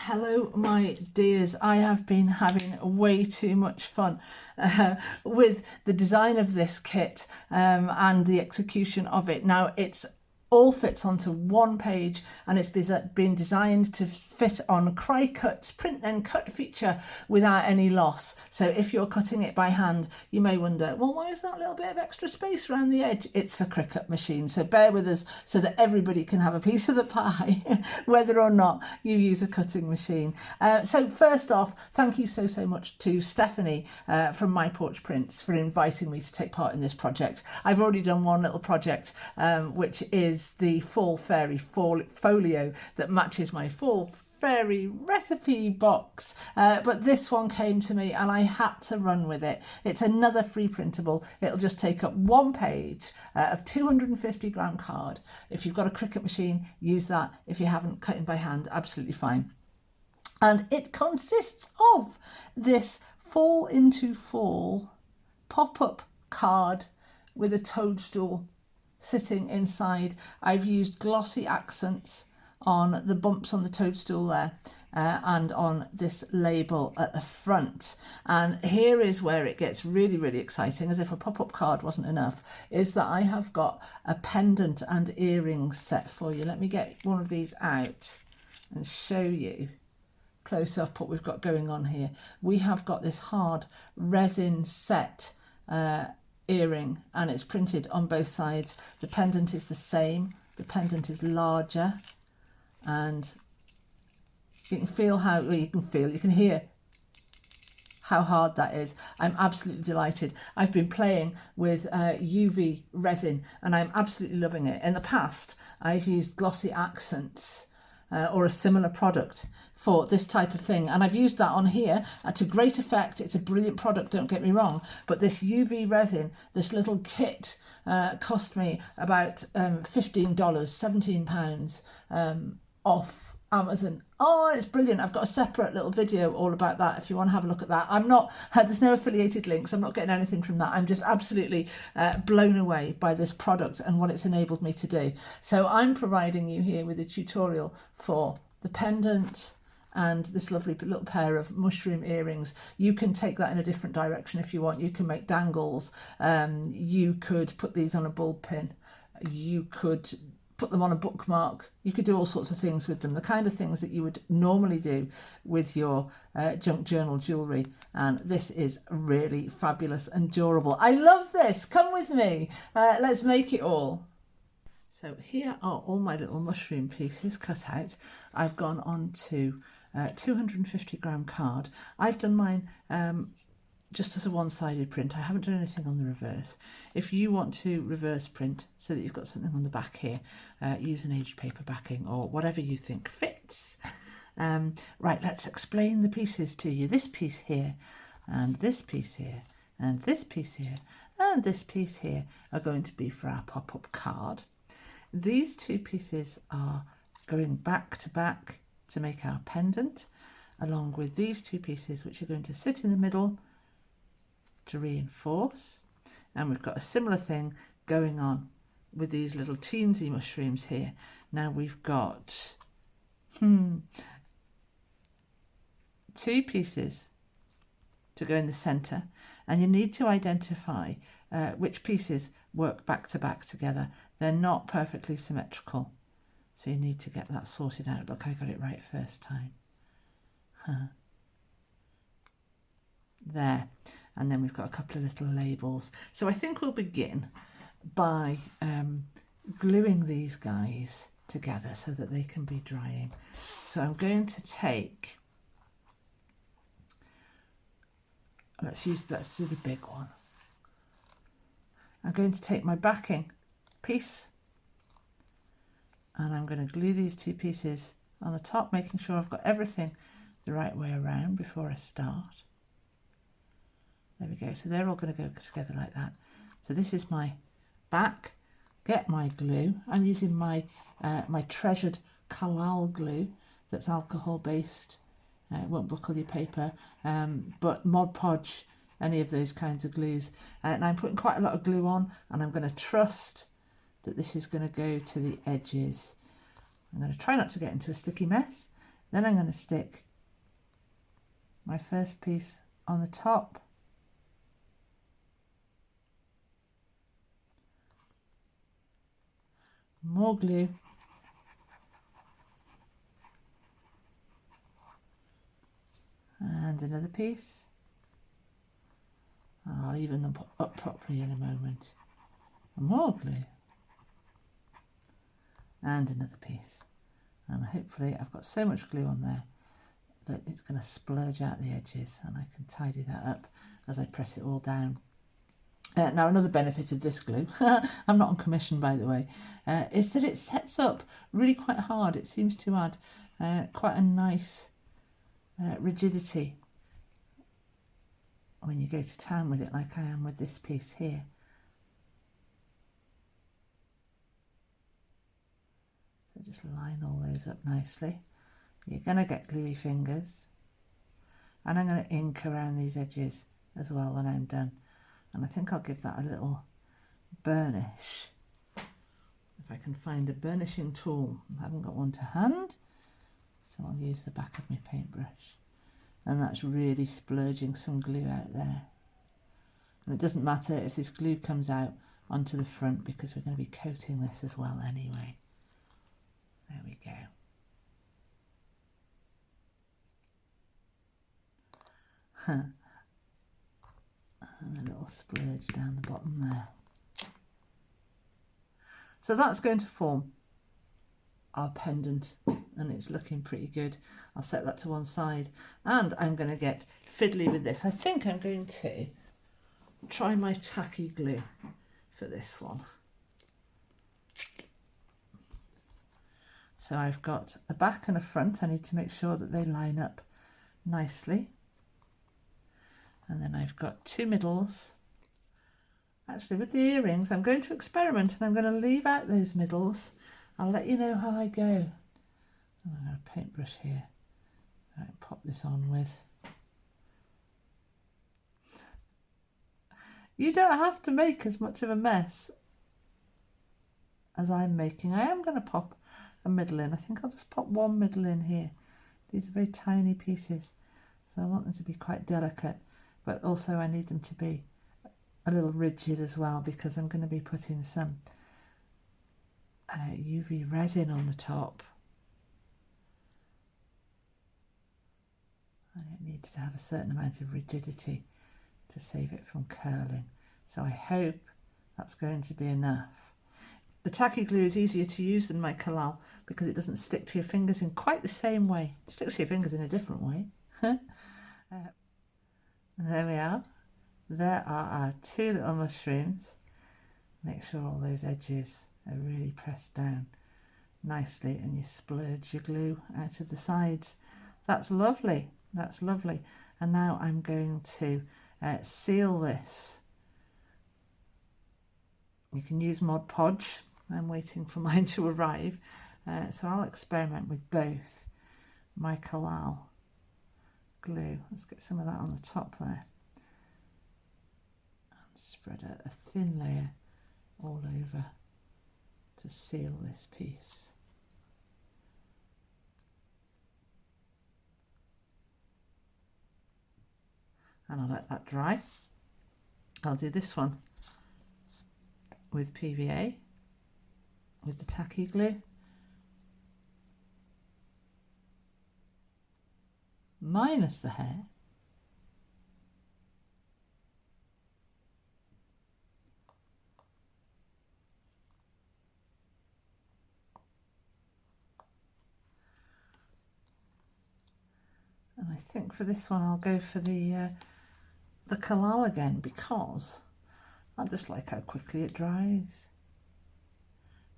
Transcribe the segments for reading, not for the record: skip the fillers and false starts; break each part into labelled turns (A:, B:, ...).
A: Hello my dears, I have been having way too much fun with the design of this kit and the execution of it. Now it's all fits onto one page and it's been designed to fit on Cricut's print then cut feature without any loss. So if you're cutting it by hand, you may wonder, well, why is that little bit of extra space around the edge? It's for Cricut machine, so bear with us so that everybody can have a piece of the pie whether or not you use a cutting machine. So first off, thank you so much to Stephanie from My Porch Prints for inviting me to take part in this project. I've already done one little project which is the Fall Fairy folio that matches my Fall Fairy recipe box, but this one came to me and I had to run with it. It's another free printable. It'll just take up one page of 250 gram card. If you've got a Cricut machine, use that. If you haven't, cutting by hand, absolutely fine. And it consists of this fall into fall pop-up card with a toadstool sitting inside. I've used glossy accents on the bumps on the toadstool there and on this label at the front. And here is where it gets really exciting, as if a pop-up card wasn't enough, is that I have got a pendant and earrings set for you. Let me get one of these out and show you close up what we've got going on here. We have got this hard resin set earring and it's printed on both sides. The pendant is the same, the pendant is larger, and you can feel how, well, you can hear how hard that is. I'm absolutely delighted. I've been playing with UV resin and I'm absolutely loving it. In the past I've used glossy accents or a similar product for this type of thing, and I've used that on here to great effect. It's a brilliant product, don't get me wrong, but this UV resin, this little kit cost me about $15, £17 off Amazon. Oh, it's brilliant. I've got a separate little video all about that if you want to have a look at that. I'm not, there's no affiliated links, I'm not getting anything from that. I'm just absolutely blown away by this product and what it's enabled me to do. So I'm providing you here with a tutorial for the pendant and this lovely little pair of mushroom earrings. You can take that in a different direction if you want. You can make dangles. You could put these on a bulb pin. You could put them on a bookmark. You could do all sorts of things with them, the kind of things that you would normally do with your junk journal jewellery. And this is really fabulous and durable. I love this. Come with me. Let's make it all. So here are all my little mushroom pieces cut out. I've gone on to 250 gram card. I've done mine just as a one-sided print. I haven't done anything on the reverse. If you want to reverse print so that you've got something on the back here, use an aged paper backing or whatever you think fits. Right, let's explain the pieces to you. This piece here, and this piece here, and this piece here, and this piece here are going to be for our pop-up card. These two pieces are going back to make our pendant, along with these two pieces which are going to sit in the middle to reinforce. And we've got a similar thing going on with these little teensy mushrooms here. Now we've got two pieces to go in the center, and you need to identify which pieces work back together. They're not perfectly symmetrical, so you need to get that sorted out. Look, I got it right first time. There. And then we've got a couple of little labels. So I think we'll begin by gluing these guys together so that they can be drying. So I'm going to take, let's do the big one. I'm going to take my backing piece and I'm going to glue these two pieces on the top, making sure I've got everything the right way around before I start. There we go. So they're all going to go together like that. So this is my back. Get my glue. I'm using my my treasured Kalal glue that's alcohol based. It won't buckle your paper, but Mod Podge, any of those kinds of glues. And I'm putting quite a lot of glue on, and I'm going to trust that this is going to go to the edges. I'm going to try not to get into a sticky mess. Then I'm going to stick my first piece on the top. More glue. And another piece. I'll even them up properly in a moment. More glue. And another piece. And hopefully I've got so much glue on there that it's going to splurge out the edges, and I can tidy that up as I press it all down. Now another benefit of this glue, I'm not on commission by the way, is that it sets up really quite hard. It seems to add quite a nice rigidity when you go to town with it, like I am with this piece here. So just line all those up nicely. You're going to get gluey fingers, and I'm going to ink around these edges as well when I'm done, and I think I'll give that a little burnish if I can find a burnishing tool. I haven't got one to hand, so I'll use the back of my paintbrush, and that's really splurging some glue out there. And it doesn't matter if this glue comes out onto the front, because we're going to be coating this as well anyway. There we go. And a little splurge down the bottom there. So that's going to form our pendant, and it's looking pretty good. I'll set that to one side, and I'm going to get fiddly with this. I think I'm going to try my tacky glue for this one. So I've got a back and a front. I need to make sure that they line up nicely. And then I've got two middles. Actually, with the earrings, I'm going to experiment, and I'm going to leave out those middles. I'll let you know how I go. I'm going to paintbrush here. Right, pop this on with. You don't have to make as much of a mess as I'm making. I am going to pop a middle in. I think I'll just pop one middle in here. These are very tiny pieces, so I want them to be quite delicate, but also I need them to be a little rigid as well, because I'm going to be putting some UV resin on the top, and it needs to have a certain amount of rigidity to save it from curling. So I hope that's going to be enough. The tacky glue is easier to use than my collal because it doesn't stick to your fingers in quite the same way. It sticks to your fingers in a different way. There we are. There are our two little mushrooms. Make sure all those edges are really pressed down nicely, and you splurge your glue out of the sides. That's lovely. That's lovely. And now I'm going to seal this. You can use Mod Podge. I'm waiting for mine to arrive, so I'll experiment with both my collal glue. Let's get some of that on the top there, and spread a thin layer all over to seal this piece. And I'll let that dry. I'll do this one with PVA, with the tacky glue, minus the hair, and I think for this one I'll go for the collal again, because I just like how quickly it dries,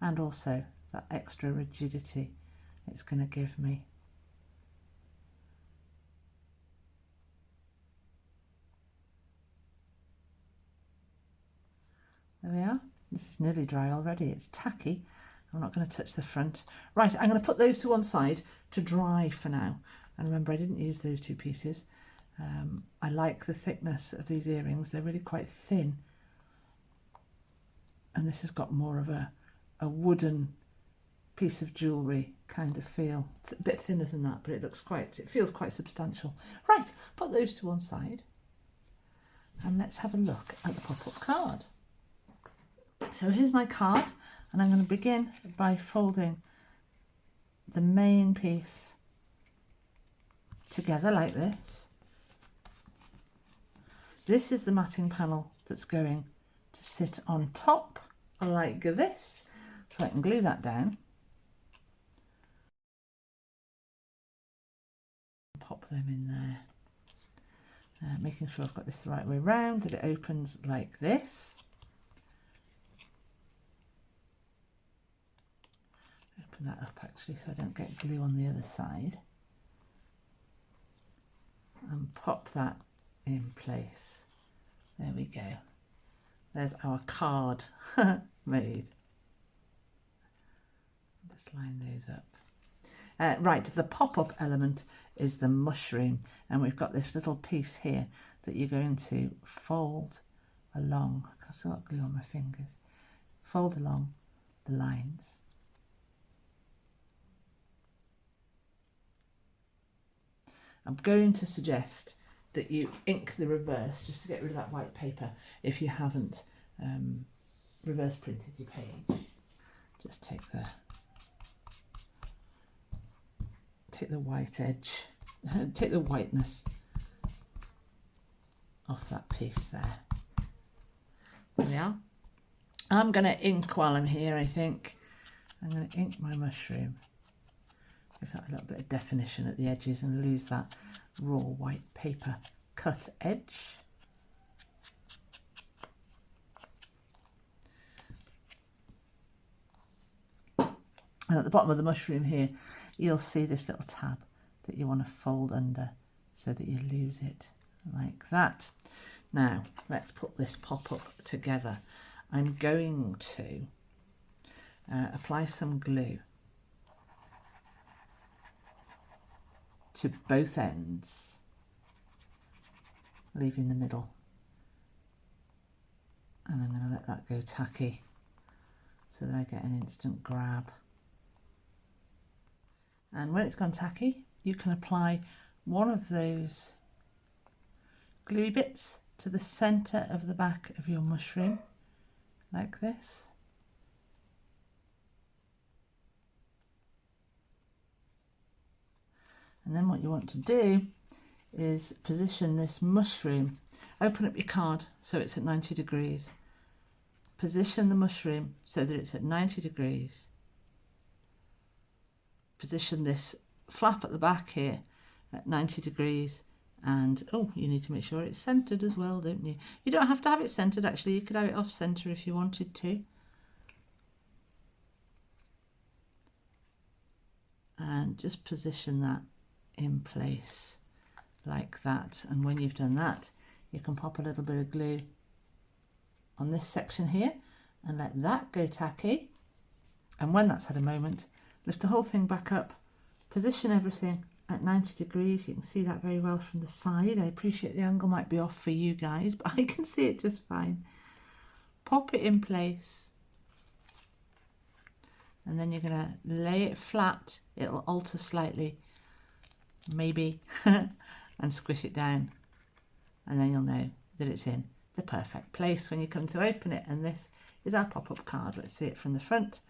A: and also that extra rigidity it's going to give me. There we are. This is nearly dry already. It's tacky. I'm not going to touch the front. Right, I'm going to put those to one side to dry for now. And remember, I didn't use those two pieces. I like the thickness of these earrings. They're really quite thin. And this has got more of a wooden piece of jewellery kind of feel. It's a bit thinner than that, but it feels quite substantial. Right, put those to one side and let's have a look at the pop-up card. So here's my card, and I'm going to begin by folding the main piece together like this. This is the matting panel that's going to sit on top like this, so I can glue that down. Pop them in there, making sure I've got this the right way round, that it opens like this. Open that up actually so I don't get glue on the other side, and pop that in place. There we go. There's our card made. Just line those up. Right, the pop-up element is the mushroom, and we've got this little piece here that you're going to fold along. I've still got glue on my fingers. Fold along the lines. I'm going to suggest that you ink the reverse just to get rid of that white paper if you haven't reverse printed your page. Just take the white edge, take the whiteness off that piece there. There we are. I'm going to ink while I'm here, I think. I'm going to ink my mushroom. Give that a little bit of definition at the edges and lose that raw white paper cut edge. And at the bottom of the mushroom here, you'll see this little tab that you want to fold under so that you lose it like that. Now, let's put this pop-up together. I'm going to apply some glue to both ends, leaving the middle. And I'm going to let that go tacky so that I get an instant grab. And when it's gone tacky, you can apply one of those gluey bits to the centre of the back of your mushroom, like this. And then what you want to do is position this mushroom, open up your card so it's at 90 degrees, position the mushroom so that it's at 90 degrees, position this flap at the back here at 90 degrees, and oh, you need to make sure it's centered as well, don't you? You don't have to have it centered actually, you could have it off center if you wanted to. And just position that in place like that, and when you've done that you can pop a little bit of glue on this section here and let that go tacky, and when that's had a moment, lift the whole thing back up, position everything at 90 degrees. You can see that very well from the side. I appreciate the angle might be off for you guys, but I can see it just fine. Pop it in place, and then you're going to lay it flat. It'll alter slightly maybe and squish it down, and then you'll know that it's in the perfect place when you come to open it. And this is our pop-up card. Let's see it from the front,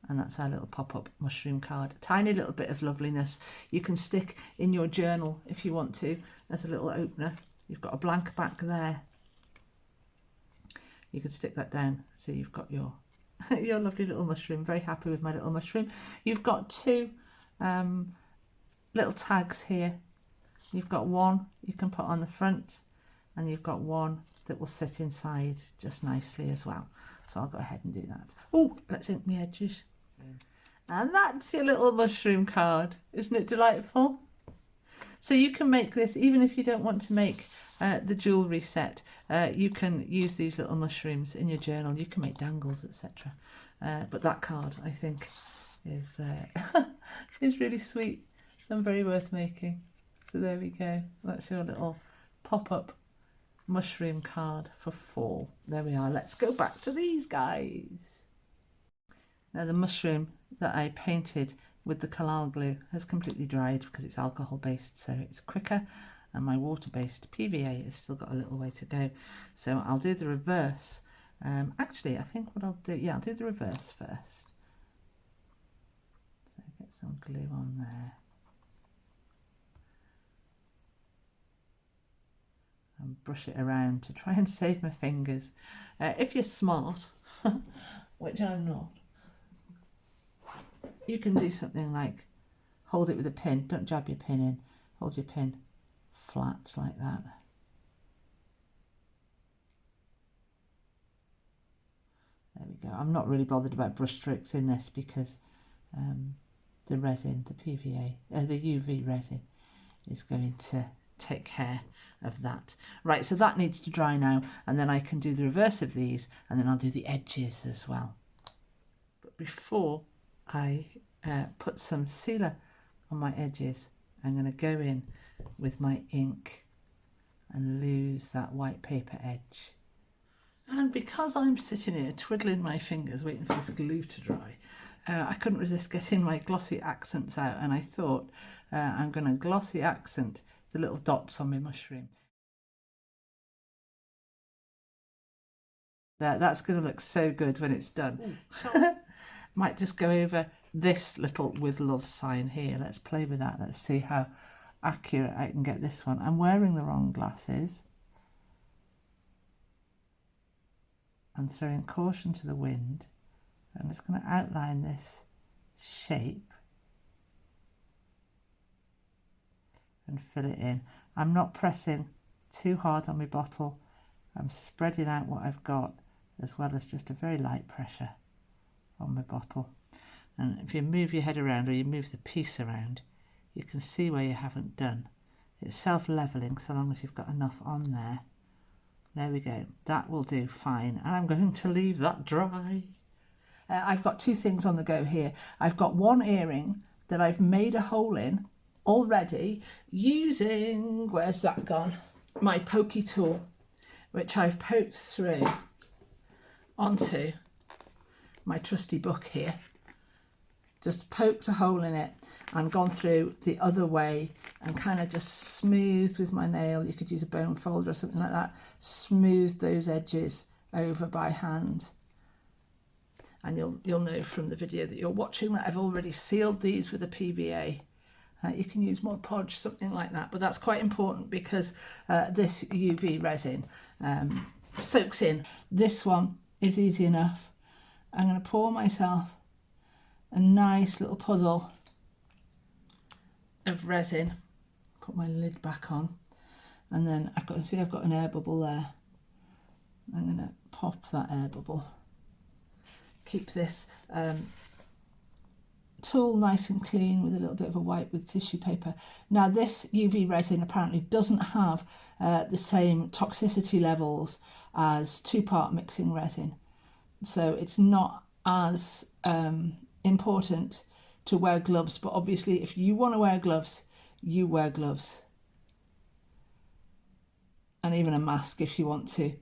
A: and that's our little pop-up mushroom card. A tiny little bit of loveliness you can stick in your journal if you want to as a little opener. You've got a blank back there, you can stick that down so you've got your your lovely little mushroom. Very happy with my little mushroom. You've got two little tags here. You've got one you can put on the front, and you've got one that will sit inside just nicely as well. So I'll go ahead and do that. Oh, let's ink my edges. And that's your little mushroom card. Isn't it delightful? So you can make this even if you don't want to make the jewellery set. You can use these little mushrooms in your journal. You can make dangles, etc. But that card, I think, is is really sweet and very worth making. So there we go. That's your little pop-up mushroom card for fall. There we are. Let's go back to these guys. Now the mushroom that I painted with the collage glue has completely dried because it's alcohol based, so it's quicker, and my water based PVA has still got a little way to go. So I'll do the reverse. Actually, I think what I'll do, yeah, I'll do the reverse first. So get some glue on there. And brush it around to try and save my fingers. If you're smart, which I'm not, you can do something like hold it with a pin. Don't jab your pin in. Hold your pin flat like that. There we go. I'm not really bothered about brush strokes in this because the resin, the PVA, the UV resin is going to take care of that. Right, so that needs to dry now, and then I can do the reverse of these, and then I'll do the edges as well. But before I put some sealer on my edges, I'm going to go in with my ink and lose that white paper edge. And because I'm sitting here twiddling my fingers waiting for this glue to dry, I couldn't resist getting my glossy accents out, and I thought I'm going to glossy accent the little dots on my mushroom. That's going to look so good when it's done. Might just go over this little with love sign here. Let's play with that. Let's see how accurate I can get this one. I'm wearing the wrong glasses. I'm throwing caution to the wind. I'm just going to outline this shape and fill it in. I'm not pressing too hard on my bottle. I'm spreading out what I've got, as well as just a very light pressure on my bottle. And if you move your head around, or you move the piece around, you can see where you haven't done. It's self-leveling so long as you've got enough on there. There we go. That will do fine. And I'm going to leave that dry. I've got two things on the go here. I've got one earring that I've made a hole in already using, where's that gone? My pokey tool, which I've poked through onto my trusty book here. Just poked a hole in it and gone through the other way and kind of just smoothed with my nail. You could use a bone folder or something like that. Smoothed those edges over by hand. And you'll know from the video that you're watching that I've already sealed these with a PVA. You can use more podge, something like that, but that's quite important because this UV resin soaks in. This one is easy enough. I'm going to pour myself a nice little puddle of resin, put my lid back on, and then I've got an air bubble there. I'm going to pop that air bubble. Keep this tool nice and clean with a little bit of a wipe with tissue paper. Now this UV resin apparently doesn't have the same toxicity levels as 2-part mixing resin, so it's not as important to wear gloves, but obviously if you want to wear gloves, you wear gloves, and even a mask if you want to.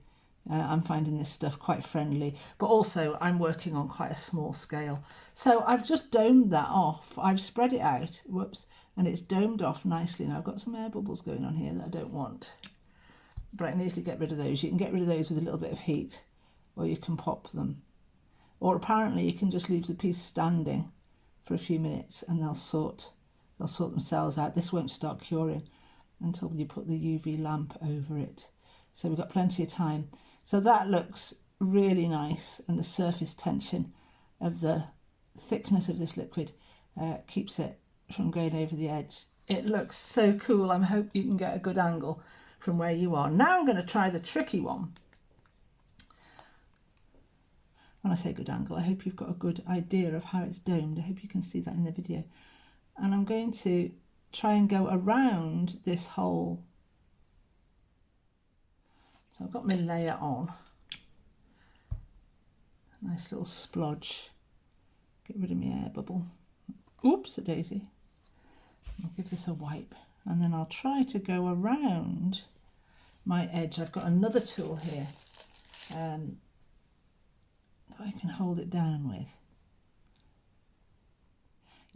A: I'm finding this stuff quite friendly, but also I'm working on quite a small scale. So I've just domed that off. I've spread it out, whoops, and it's domed off nicely. Now I've got some air bubbles going on here that I don't want, but I can easily get rid of those. You can get rid of those with a little bit of heat, or you can pop them. Or apparently you can just leave the piece standing for a few minutes and they'll sort themselves out. This won't start curing until you put the UV lamp over it. So we've got plenty of time. So that looks really nice, and the surface tension of the thickness of this liquid keeps it from going over the edge. It looks so cool. I hope you can get a good angle from where you are. Now I'm going to try the tricky one. When I say good angle, I hope you've got a good idea of how it's domed. I hope you can see that in the video. And I'm going to try and go around this hole. So I've got my layer on. Nice little splodge. Get rid of my air bubble. Oops, a daisy. I'll give this a wipe. And then I'll try to go around my edge. I've got another tool here that I can hold it down with.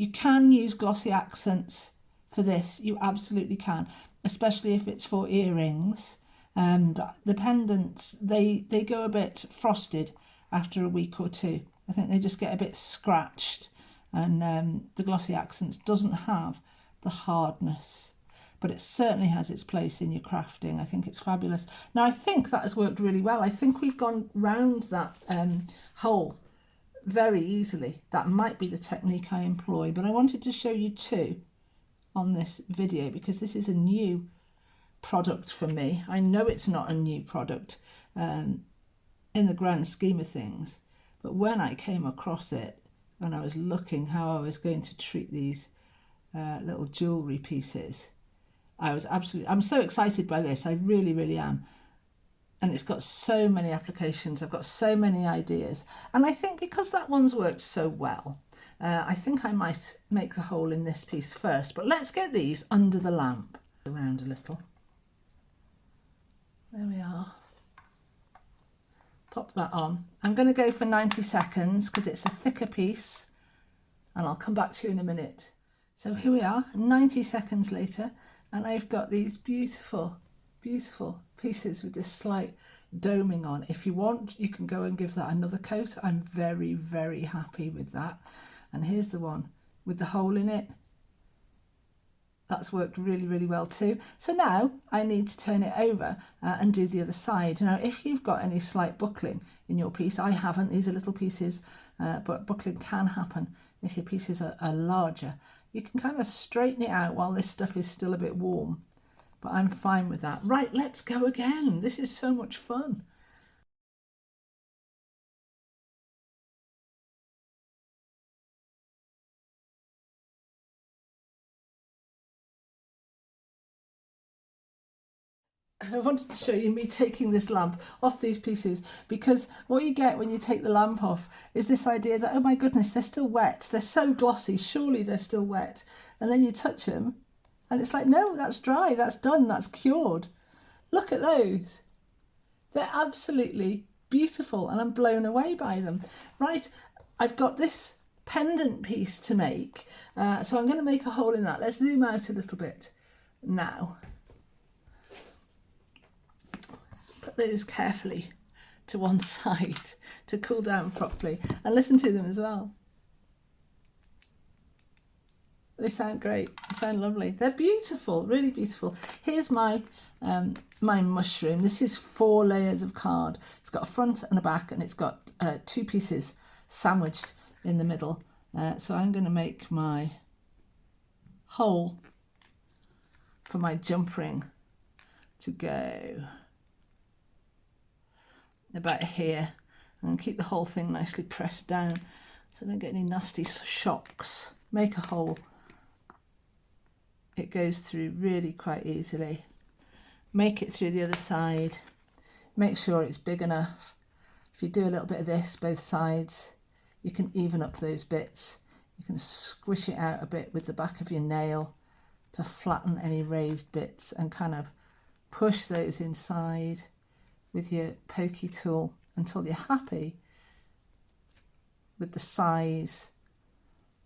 A: You can use glossy accents for this, you absolutely can, especially if it's for earrings. The pendants, they go a bit frosted after a week or two. I think they just get a bit scratched, and the glossy accents doesn't have the hardness, but it certainly has its place in your crafting. I think it's fabulous. Now I think that has worked really well. I think we've gone round that hole very easily. That might be the technique I employ, but I wanted to show you two on this video because this is a new product for me. I know it's not a new product in the grand scheme of things, but when I came across it, when I was looking how I was going to treat these little jewellery pieces, I'm so excited by this. I really am. And it's got so many applications. I've got so many ideas. And I think because that one's worked so well, I think I might make the hole in this piece first. But let's get these under the lamp. Around a little. There we are. Pop that on. I'm going to go for 90 seconds because it's a thicker piece. And I'll come back to you in a minute. So here we are, 90 seconds later. And I've got these beautiful pieces with this slight doming on. If you want, you can go and give that another coat. I'm very happy with that. And here's the one with the hole in it. That's worked really well too. So now I need to turn it over and do the other side. Now if you've got any slight buckling in your piece, I haven't, these are little pieces, but buckling can happen if your pieces are larger. You can kind of straighten it out while this stuff is still a bit warm. But I'm fine with that. Right, let's go again. This is so much fun. I wanted to show you me taking this lamp off these pieces, because what you get when you take the lamp off is this idea that, oh my goodness, they're still wet. They're so glossy, surely they're still wet. And then you touch them and it's like, no, that's dry, that's done, that's cured. Look at those. They're absolutely beautiful and I'm blown away by them. Right, I've got this pendant piece to make. So I'm going to make a hole in that. Let's zoom out a little bit now. Put those carefully to one side to cool down properly and listen to them as well. They sound great, they sound lovely. They're beautiful, really beautiful. Here's my my mushroom. This is 4 layers of card. It's got a front and a back and it's got 2 pieces sandwiched in the middle. So I'm going to make my hole for my jump ring to go about here, and keep the whole thing nicely pressed down so I don't get any nasty shocks. Make a hole. It goes through really quite easily. Make it through the other side. Make sure it's big enough. If you do a little bit of this both sides, you can even up those bits. You can squish it out a bit with the back of your nail to flatten any raised bits and kind of push those inside with your pokey tool until you're happy with the size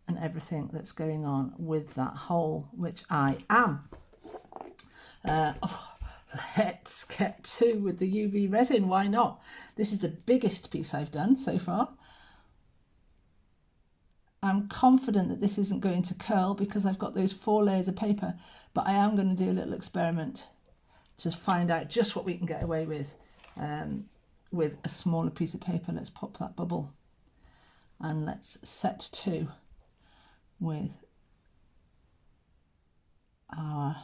A: and everything that's going on with that hole, which I am. Let's get to with the UV resin, why not? This is the biggest piece I've done so far. I'm confident that this isn't going to curl because I've got those 4 layers of paper, but I am going to do a little experiment to find out just what we can get away with a smaller piece of paper. Let's pop that bubble and let's set to with our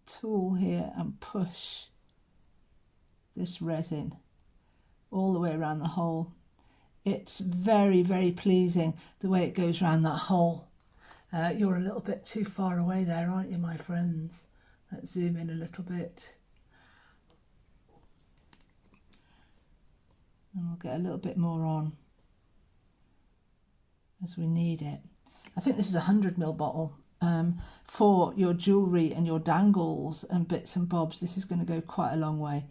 A: tool here and push this resin all the way around the hole. It's very pleasing the way it goes around that hole. You're a little bit too far away there, aren't you, my friends? Let's zoom in a little bit. And we'll get a little bit more on as we need it. I think this is a 100ml bottle. For your jewellery and your dangles and bits and bobs, this is going to go quite a long way.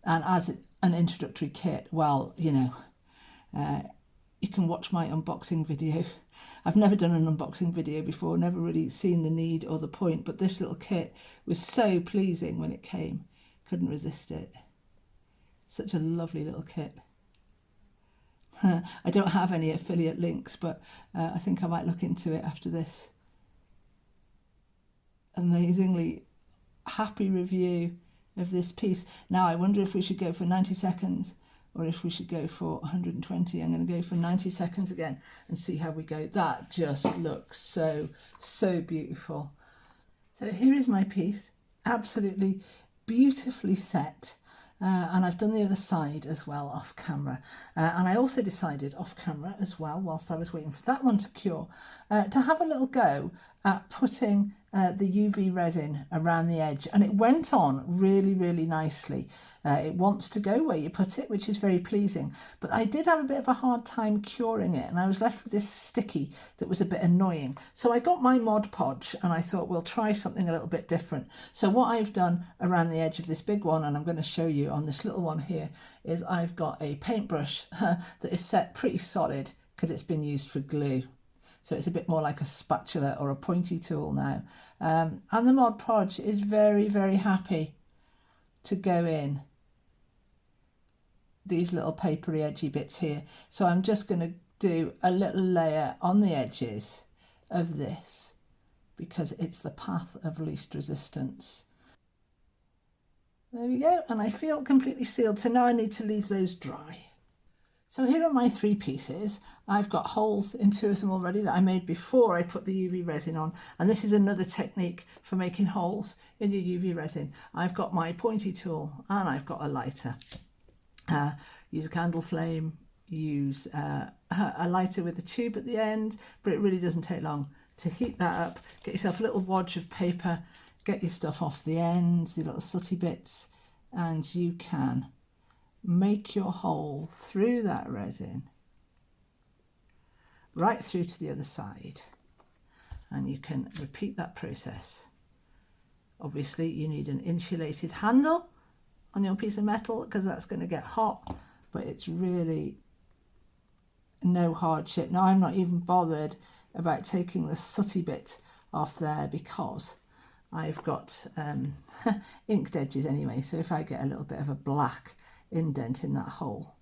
A: And as an introductory kit, well, you know, you can watch my unboxing video I've never done an unboxing video before, never really seen the need or the point, but this little kit was so pleasing when it came. Couldn't resist it. Such a lovely little kit. I don't have any affiliate links, but I think I might look into it after this amazingly happy review of this piece. Now I wonder if we should go for 90 seconds or if we should go for 120. I'm going to go for 90 seconds again and see how we go. That just looks so beautiful. So here is my piece, absolutely beautifully set. And I've done the other side as well off camera. And I also decided off camera as well, whilst I was waiting for that one to cure, to have a little go at putting the UV resin around the edge. And it went on really nicely. It wants to go where you put it, which is very pleasing. But I did have a bit of a hard time curing it, and I was left with this sticky that was a bit annoying. So I got my Mod Podge and I thought we'll try something a little bit different. So what I've done around the edge of this big one, and I'm going to show you on this little one here, is I've got a paintbrush that is set pretty solid because it's been used for glue. So it's a bit more like a spatula or a pointy tool now. And the Mod Podge is very happy to go in these little papery edgy bits here. So I'm just going to do a little layer on the edges of this because it's the path of least resistance. There we go, and I feel completely sealed, so now I need to leave those dry. So here are my three pieces. I've got holes in two of them already that I made before I put the UV resin on, and this is another technique for making holes in your UV resin. I've got my pointy tool and I've got a lighter. Use a candle flame, use a lighter with a tube at the end, but it really doesn't take long to heat that up. Get yourself a little wad of paper, get your stuff off the ends, the little sooty bits, and you can make your hole through that resin right through to the other side, and you can repeat that process. Obviously you need an insulated handle on your piece of metal because that's going to get hot, but it's really no hardship. Now I'm not even bothered about taking the sooty bit off there because I've got inked edges anyway, so if I get a little bit of a black indent in that hole,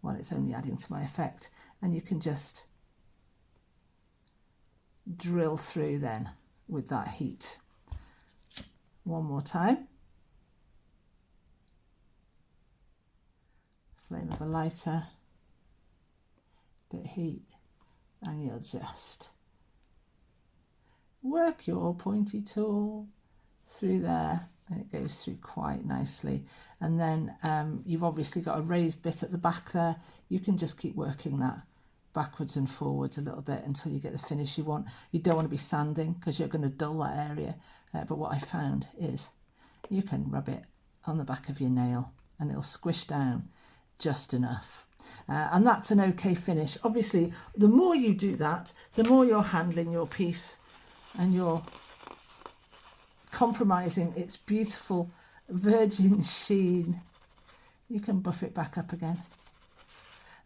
A: well, it's only adding to my effect. And you can just drill through then with that heat. One more time. Flame of a lighter, bit of heat, and you'll just work your pointy tool through there, and it goes through quite nicely. And then you've obviously got a raised bit at the back there. You can just keep working that backwards and forwards a little bit until you get the finish you want. You don't want to be sanding because you're going to dull that area, but what I found is you can rub it on the back of your nail and it'll squish down just enough. And that's an okay finish. Obviously, the more you do that, the more you're handling your piece and you're compromising its beautiful virgin sheen. You can buff it back up again.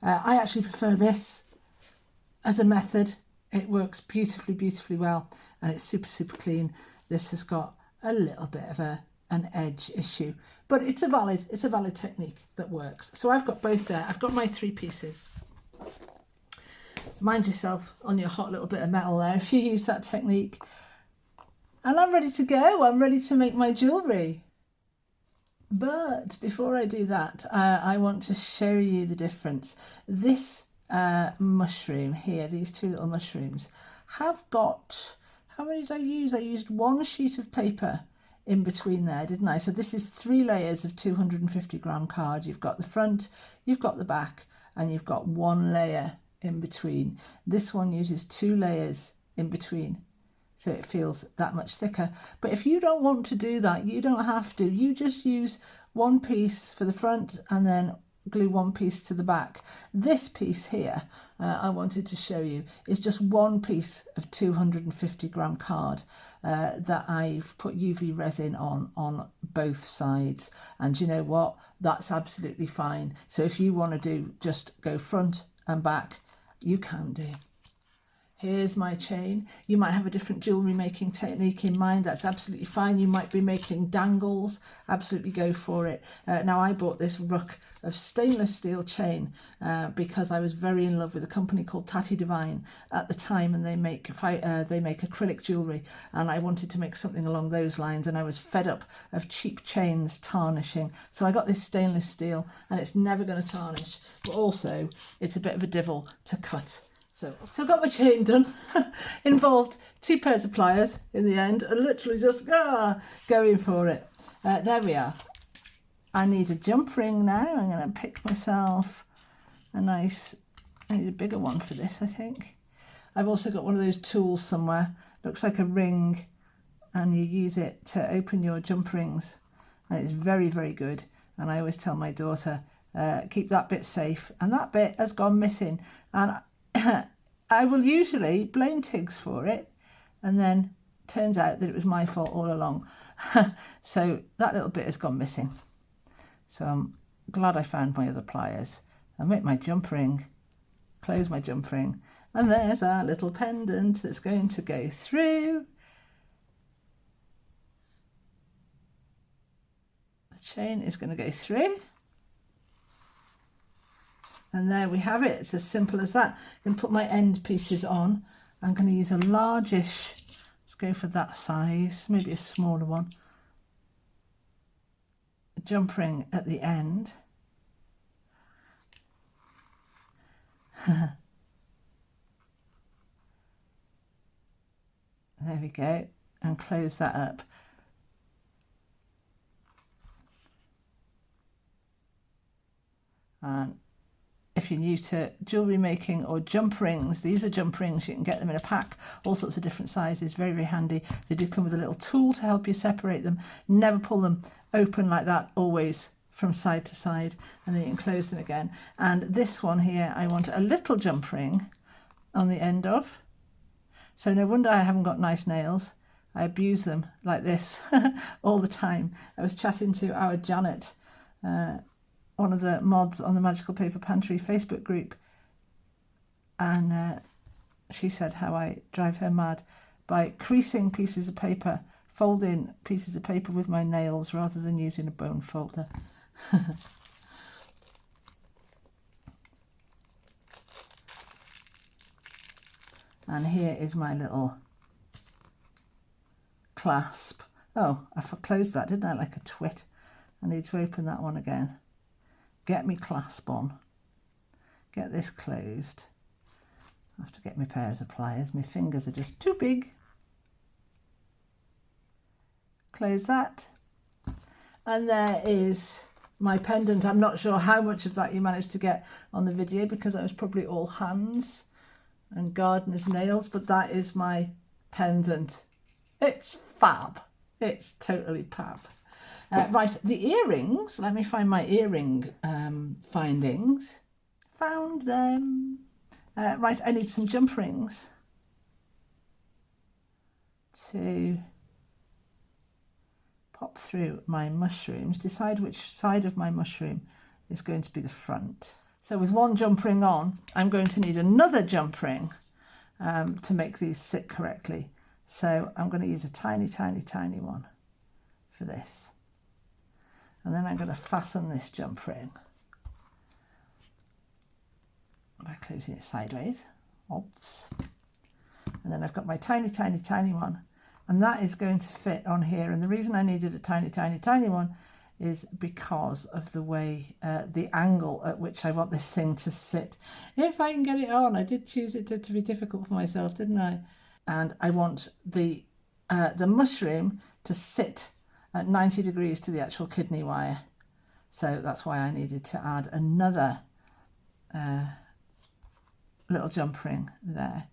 A: I actually prefer this as a method. It works beautifully well, and it's super clean. This has got a little bit of an edge issue, but it's a valid technique that works. So I've got both there. I've got my three pieces. Mind yourself on your hot little bit of metal there if you use that technique. And I'm ready to go. I'm ready to make my jewellery. But before I do that, I want to show you the difference. This mushroom here, these two little mushrooms, have got, how many did I use? I used one sheet of paper in between there, didn't I? So this is 3 layers of 250 gram card. You've got the front, you've got the back, and you've got 1 layer in between. This one uses 2 layers in between, so it feels that much thicker. But if you don't want to do that, you don't have to. You just use 1 piece for the front and then glue 1 piece to the back. This piece here, I wanted to show you, is just 1 piece of 250 gram card that I've put UV resin on both sides. And you know what? That's absolutely fine. So if you want to do just go front and back, you can do. Here's my chain. You might have a different jewellery making technique in mind. That's absolutely fine. You might be making dangles. Absolutely go for it. Now I bought this ruck of stainless steel chain because I was very in love with a company called Tatty Divine at the time, and they make acrylic jewellery, and I wanted to make something along those lines, and I was fed up of cheap chains tarnishing. So I got this stainless steel, and it's never going to tarnish, but also it's a bit of a divil to cut. So I got my chain done. Involved 2 pairs of pliers in the end, and literally just going for it. There we are. I need a jump ring now. I'm going to pick myself a nice, I need a bigger one for this, I think. I've also got one of those tools somewhere. Looks like a ring, and you use it to open your jump rings. And it's very, very good. And I always tell my daughter, keep that bit safe. And that bit has gone missing. And I will usually blame Tiggs for it, and then turns out that it was my fault all along. So that little bit has gone missing. So I'm glad I found my other pliers. I'll make my jump ring, close my jump ring, and there's our little pendant that's going to go through. The chain is going to go through. And there we have it. It's as simple as that. I can put my end pieces on. I'm going to use a largish, let's go for that size, maybe a smaller one. A jump ring at the end. There we go. And close that up. And if you're new to jewellery making or jump rings, these are jump rings. You can get them in a pack, all sorts of different sizes. Very, very handy. They do come with a little tool to help you separate them. Never pull them open like that, always from side to side, and then you can close them again. And this one here, I want a little jump ring on the end of. So no wonder I haven't got nice nails. I abuse them like this all the time. I was chatting to our Janet, one of the mods on the Magical Paper Pantry Facebook group, and she said how I drive her mad by creasing pieces of paper, folding pieces of paper with my nails rather than using a bone folder. And here is my little clasp. Oh, I closed that, didn't I, like a twit? I need to open that one again. Get me clasp on. Get this closed. I have to get my pairs of pliers. My fingers are just too big. Close that. And there is my pendant. I'm not sure how much of that you managed to get on the video because I was probably all hands and gardener's nails, but that is my pendant. It's fab. It's totally fab. Right, the earrings. Let me find my earring findings. Found them. Right, I need some jump rings to pop through my mushrooms. Decide which side of my mushroom is going to be the front. So with one jump ring on, I'm going to need another jump ring to make these sit correctly. So I'm going to use a tiny, tiny, tiny one for this. And then I'm going to fasten this jump ring by closing it sideways. Oops. And then I've got my tiny, tiny, tiny one. And that is going to fit on here. And the reason I needed a tiny, tiny, tiny one is because of the way, the angle at which I want this thing to sit. If I can get it on, I did choose it to be difficult for myself, didn't I? And I want the mushroom to sit at 90 degrees to the actual kidney wire. So that's why I needed to add another little jump ring there.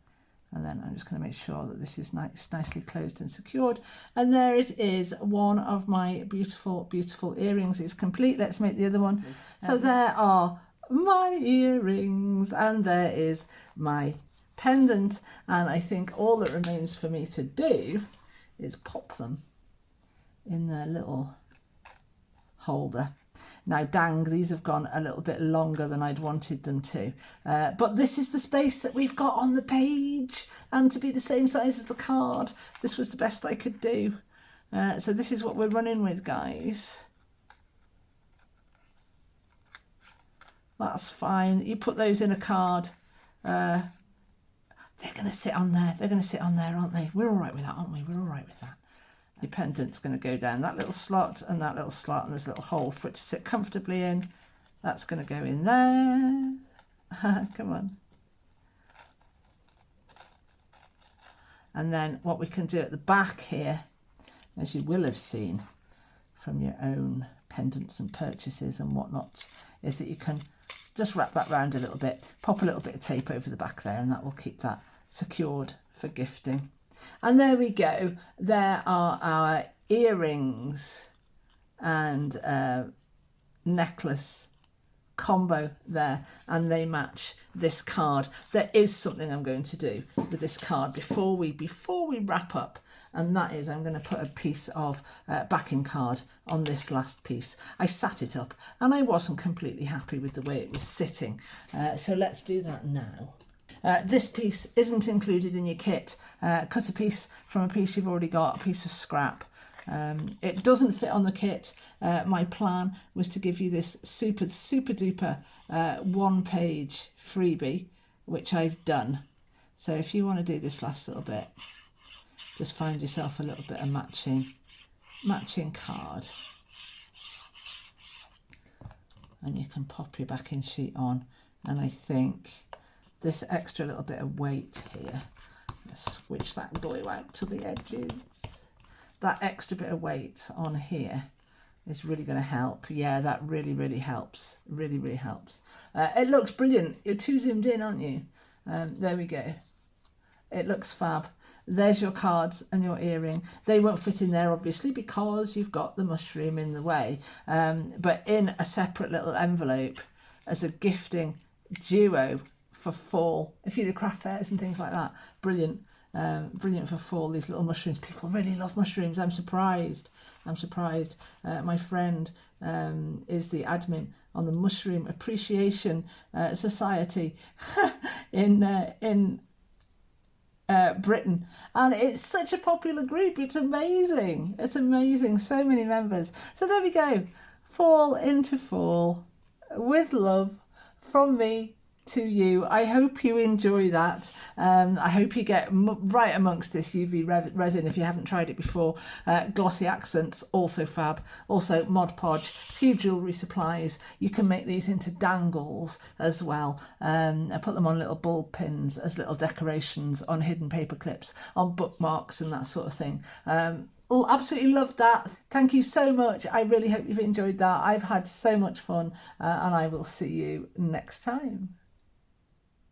A: And then I'm just going to make sure that this is nicely closed and secured. And there it is, one of my beautiful, beautiful earrings is complete. Let's make the other one. So there are my earrings, and there is my pendant. And I think all that remains for me to do is pop them in their little holder. Now, dang, these have gone a little bit longer than I'd wanted them to. But this is the space that we've got on the page, and to be the same size as the card, this was the best I could do. So this is what we're running with, guys. That's fine. You put those in a card. They're going to sit on there. They're going to sit on there, aren't they? We're all right with that, aren't we? We're all right with that. Your pendant's going to go down that little slot and that little slot, and there's a little hole for it to sit comfortably in. That's going to go in there. Come on. And then what we can do at the back here, as you will have seen from your own pendants and purchases and whatnot, is that you can just wrap that round a little bit, pop a little bit of tape over the back there, and that will keep that secured for gifting. And there we go. There are our earrings and necklace combo there, and they match this card. There is something I'm going to do with this card before we wrap up, and that is I'm going to put a piece of backing card on this last piece. I sat it up and I wasn't completely happy with the way it was sitting, so let's do that now. This piece isn't included in your kit. Cut a piece from a piece you've already got, a piece of scrap. It doesn't fit on the kit. My plan was to give you this super duper one-page freebie, which I've done. So if you want to do this last little bit, just find yourself a little bit of matching card, and you can pop your backing sheet on. And I think this extra little bit of weight here, let's switch that glue out to the edges. That extra bit of weight on here is really going to help. Yeah, that really helps. Really helps. It looks brilliant. You're too zoomed in, aren't you? There we go. It looks fab. There's your cards and your earring. They won't fit in there, obviously, because you've got the mushroom in the way. But in a separate little envelope as a gifting duo for fall, if you do craft fairs and things like that, brilliant. Brilliant for fall, these little mushrooms. People really love mushrooms. I'm surprised. My friend is the admin on the Mushroom Appreciation Society in Britain, and it's such a popular group. It's amazing. So many members. So there we go. Fall into fall with love from me to you. I hope you enjoy that. I hope you get right amongst this UV resin if you haven't tried it before. Glossy accents, also fab. Also Mod Podge, few jewellery supplies. You can make these into dangles as well. I put them on little bulb pins as little decorations on hidden paper clips, on bookmarks and that sort of thing. Absolutely loved that. Thank you so much. I really hope you've enjoyed that. I've had so much fun, and I will see you next time.